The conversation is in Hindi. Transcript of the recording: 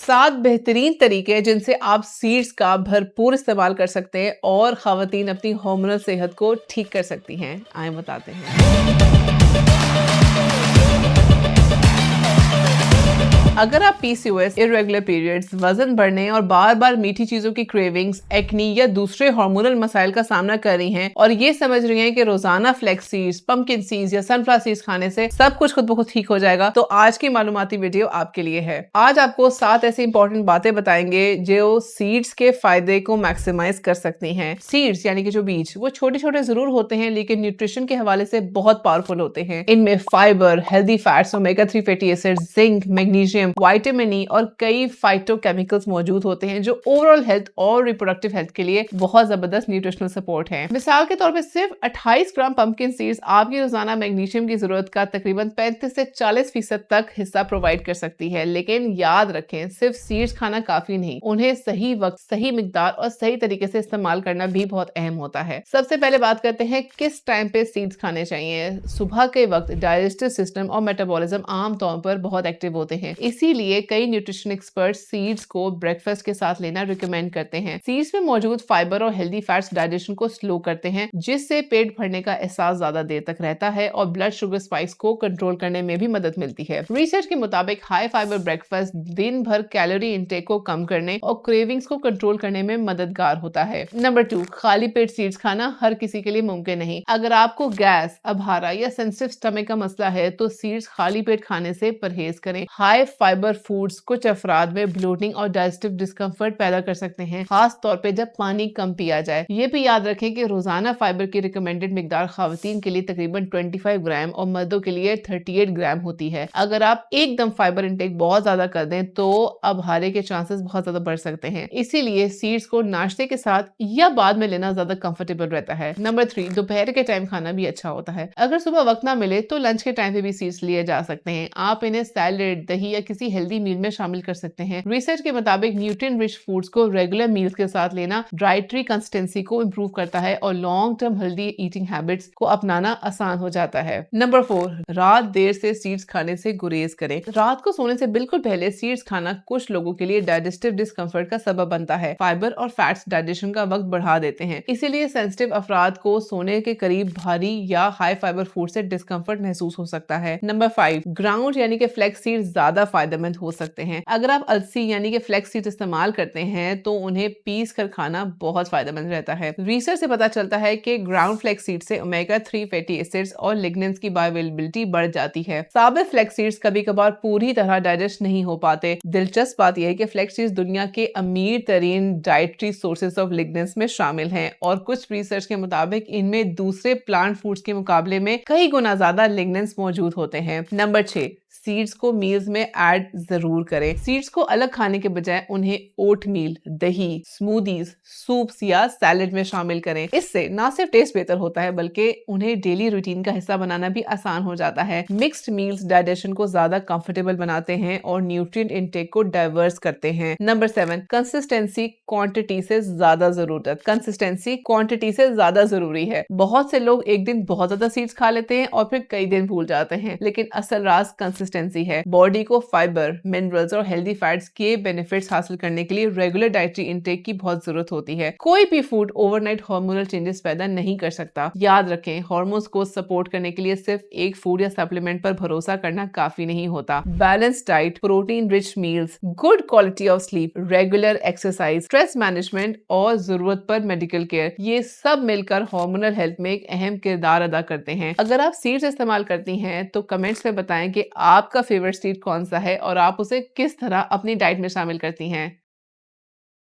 7 बेहतरीन तरीके हैं जिनसे आप सीड्स का भरपूर इस्तेमाल कर सकते हैं और ख़वातीन अपनी हार्मोनल सेहत को ठीक कर सकती हैं। आइए बताते हैं। अगर आप पीसीओएस, इर्रेगुलर पीरियड्स, वजन बढ़ने और बार बार मीठी चीजों की क्रेविंग्स, एक्नी या दूसरे हार्मोनल मसाइल का सामना कर रही हैं और ये समझ रही हैं कि रोजाना फ्लैक्स सीड्स, पंपकिन सीड्स या सनफ्लावर सीड्स खाने से सब कुछ खुद ब खुद ठीक हो जाएगा, तो आज की मालूमाती वीडियो आपके लिए है। आज आपको 7 ऐसी इंपॉर्टेंट बातें बताएंगे जो सीड्स के फायदे को मैक्सिमाइज कर सकती हैं। सीड्स यानी कि जो बीज, वो छोटे छोटे जरूर होते हैं लेकिन न्यूट्रिशन के हवाले से बहुत पावरफुल होते हैं। इनमें fibre, healthy fats, omega 3 fatty acids, zinc, magnesium, vitamin E और कई फाइटोकेमिकल्स मौजूद होते हैं जो ओवरऑल हेल्थ और रिप्रोडक्टिव हेल्थ के लिए बहुत जबरदस्त न्यूट्रिशनल सपोर्ट है। मिसाल के तौर पे सिर्फ 28 ग्राम पंपकिन सीड्स आपकी रोजाना मैग्नीशियम की जरूरत का तकरीबन 35 से 40% तक हिस्सा प्रोवाइड कर सकती है। लेकिन याद रखें, सिर्फ सीड्स खाना काफी नहीं, उन्हें सही वक्त, सही मिकदार और सही तरीके से इस्तेमाल करना भी बहुत अहम होता है। सबसे पहले बात करते हैं किस टाइम पे सीड्स खाने चाहिए। सुबह के वक्त डाइजेस्टिव सिस्टम और मेटाबॉलिज्म आमतौर पर बहुत एक्टिव होते हैं, इसीलिए कई न्यूट्रिशन एक्सपर्ट सीड्स को ब्रेकफास्ट के साथ लेना रिकमेंड करते हैं। सीड्स में मौजूद फाइबर और हेल्दी फैट्स डाइजेशन को स्लो करते हैं, जिससे पेट भरने का एहसास ज्यादा देर तक रहता है और ब्लड शुगर स्पाइक्स को कंट्रोल करने में भी मदद मिलती है। रिसर्च के मुताबिक हाई फाइबर ब्रेकफास्ट दिन भर कैलोरी इंटेक को कम करने और क्रेविंग्स को कंट्रोल करने में मददगार होता है। नंबर 2, खाली पेट सीड्स खाना हर किसी के लिए मुमकिन नहीं। अगर आपको गैस, अभारा या सेंसिटिव स्टमक का मसला है तो सीड्स खाली पेट खाने से परहेज करें। हाई फाइबर फूड्स कुछ अफराद में ब्लोटिंग और डाइजेस्टिव डिस्कम्फर्ट पैदा कर सकते हैं, खास तौर पे जब पानी कम पिया जाए। ये भी याद रखें कि रोजाना फाइबर की रिकमेंडेड मिकदार खवातीन के लिए तकरीबन 25 ग्राम और मर्दों के लिए 38 ग्राम होती है। अगर आप एकदम फाइबर इंटेक बहुत ज्यादा कर दें तो अभारे के चांसेस बहुत ज्यादा बढ़ सकते हैं, इसीलिए सीड्स को नाश्ते के साथ या बाद में लेना ज्यादा कंफर्टेबल रहता है। नंबर 3, दोपहर के टाइम खाना भी अच्छा होता है। अगर सुबह वक्त ना मिले तो लंच के टाइम पे भी सीड्स लिए जा सकते हैं। आप इन्हें सैलेड, दही या किसी हेल्दी मील में शामिल कर सकते हैं। रिसर्च के मुताबिक न्यूट्रिएंट रिच फूड्स को रेगुलर मील्स के साथ लेना डाइटरी कंसिस्टेंसी को इंप्रूव करता है और long term healthy eating habits को अपनाना आसान हो जाता है। नंबर 4, रात देर से सीड्स खाने से गुरेज करें। रात को सोने से बिल्कुल पहले सीड्स खाना कुछ लोगों के लिए डाइजेस्टिव डिस्कम्फर्ट का सबब बनता है। फाइबर और फैट्स डाइजेशन का वक्त बढ़ा देते हैं, इसीलिए सेंसिटिव अफराद को सोने के करीब भारी या हाई फाइबर फूड से डिस्कम्फर्ट महसूस हो सकता है। नंबर 5, ग्राउंड यानी कि फ्लैक्स सीड्स ज्यादा फायदेमंद हो सकते हैं। अगर आप अलसी यानी कि फ्लैक्स सीड्स इस्तेमाल करते हैं तो उन्हें पीस कर खाना बहुत फायदेमंद रहता है। रिसर्च से पता चलता है कि ग्राउंड फ्लैक्स सीड्स से ओमेगा 3 फैटी एसिड्स और लिग्नेंस की बायोअवेलेबिलिटी बढ़ जाती है। साबित फ्लैक्स सीड्स कभी कभार पूरी तरह डाइजेस्ट नहीं हो पाते। दिलचस्प बात यह है कि फ्लैक्स सीड्स दुनिया के अमीर तरीन डाइटरी सोर्सेज ऑफ लिग्नेंस में शामिल हैं और कुछ रिसर्च के मुताबिक इनमें दूसरे प्लांट फूड्स के मुकाबले में कई गुना ज्यादा लिग्नेंस मौजूद होते हैं। नंबर 6, सीड्स को मील्स में ऐड जरूर करें। सीड्स को अलग खाने के बजाय उन्हें ओट मील, दही, स्मूदीज, सूप्स या सैलेड में शामिल करें। इससे ना सिर्फ टेस्ट बेहतर होता है बल्कि उन्हें डेली रूटीन का हिस्सा बनाना भी आसान हो जाता है। मिक्स्ड मील्स डाइजेशन को ज्यादा कंफर्टेबल बनाते हैं और न्यूट्रिएंट इनटेक को डाइवर्स करते हैं। नंबर 7, कंसिस्टेंसी क्वांटिटी से ज्यादा जरूरत। कंसिस्टेंसी क्वांटिटी से ज्यादा जरूरी है। बहुत से लोग एक दिन बहुत ज्यादा सीड्स खा लेते हैं और फिर कई दिन भूल जाते हैं, लेकिन असल राज कंसिस्टेंसी है। बॉडी को फाइबर, मिनरल्स और हेल्दी फैट्स के बेनिफिट्स हासिल करने के लिए रेगुलर डाइटरी इंटेक की बहुत जरूरत होती है। कोई भी फूड ओवरनाइट हार्मोनल चेंजेस पैदा नहीं कर सकता। याद रखें, हार्मोन्स को सपोर्ट करने के लिए सिर्फ एक फूड या सप्लीमेंट पर भरोसा करना काफी नहीं होता। Balance diet, protein rich meals, good quality of sleep, regular exercise, stress management और जरूरत पर मेडिकल केयर, ये सब मिलकर हार्मोनल हेल्थ में एक अहम किरदार अदा करते हैं। अगर आप सीड्स इस्तेमाल करती हैं तो कमेंट्स में बताएं कि आपका फेवरेट सीड कौन सा है और आप उसे किस तरह अपनी डाइट में शामिल करती हैं।